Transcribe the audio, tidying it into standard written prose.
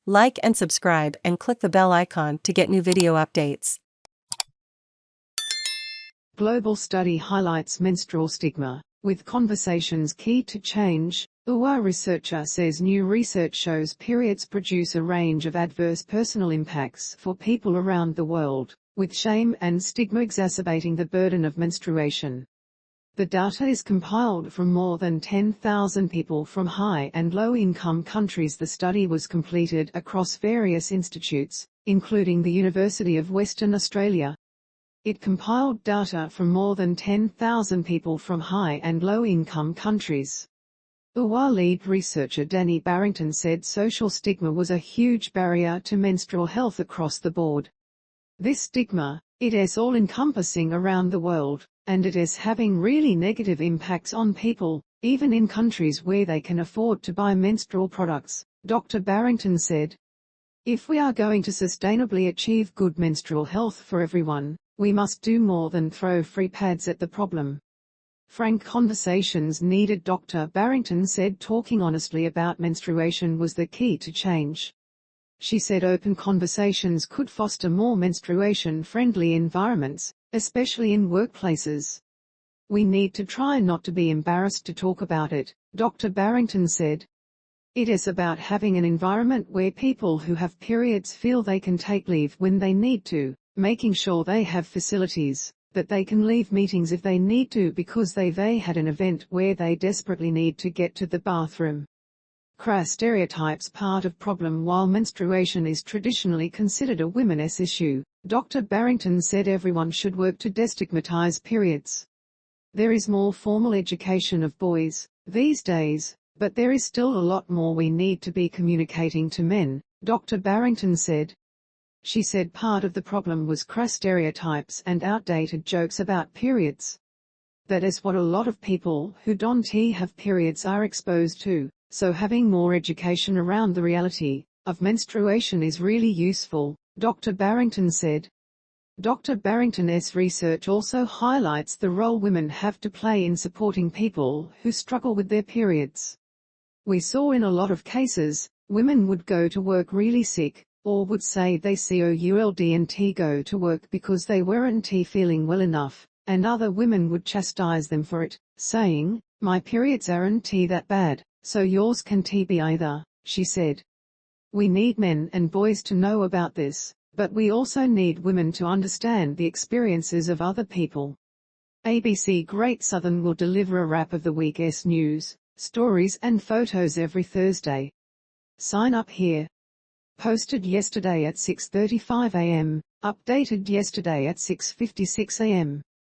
Like and subscribe and click the bell icon to get new video updates. Global study highlights menstrual stigma, with conversations key to change. UA researcher says new research shows periods produce a range of adverse personal impacts for people around the world, with shame and stigma exacerbating the burden of menstruation. The data is compiled from more than 10,000 people from high and low-income countries. The study was completed across various institutes, including the University of Western Australia. It compiled data from more than 10,000 people from high and low-income countries. UA lead researcher Dani Barrington said social stigma was a huge barrier to menstrual health across the board. This stigma, it is all-encompassing around the world, and it is having really negative impacts on people, even in countries where they can afford to buy menstrual products, Dr. Barrington said. If we are going to sustainably achieve good menstrual health for everyone, we must do more than throw free pads at the problem. Frank conversations needed, Dr. Barrington said. Talking honestly about menstruation was the key to change. She said open conversations could foster more menstruation-friendly environments, especially in workplaces. We need to try not to be embarrassed to talk about it, Dr. Barrington said. It is about having an environment where people who have periods feel they can take leave when they need to, making sure they have facilities, that they can leave meetings if they need to because they had an event where they desperately need to get to the bathroom. Crass stereotypes part of problem. While menstruation is traditionally considered a women's issue, Dr. Barrington said everyone should work to destigmatise periods. There is more formal education of boys these days, but there is still a lot more we need to be communicating to men, Dr. Barrington said. She said part of the problem was crass stereotypes and outdated jokes about periods. That is what a lot of people who don't have periods are exposed to, so having more education around the reality of menstruation is really useful, Dr. Barrington said. Dr. Barrington's research also highlights the role women have to play in supporting people who struggle with their periods. We saw in a lot of cases, women would go to work really sick, or would say they couldn't go to work because they weren't feeling well enough, and other women would chastise them for it, saying, "My periods aren't that bad, so yours can't be either," she said. We need men and boys to know about this, but we also need women to understand the experiences of other people. ABC Great Southern will deliver a wrap of the week's news, stories and photos every Thursday. Sign up here. Posted yesterday at 6:35 a.m., updated yesterday at 6:56 a.m.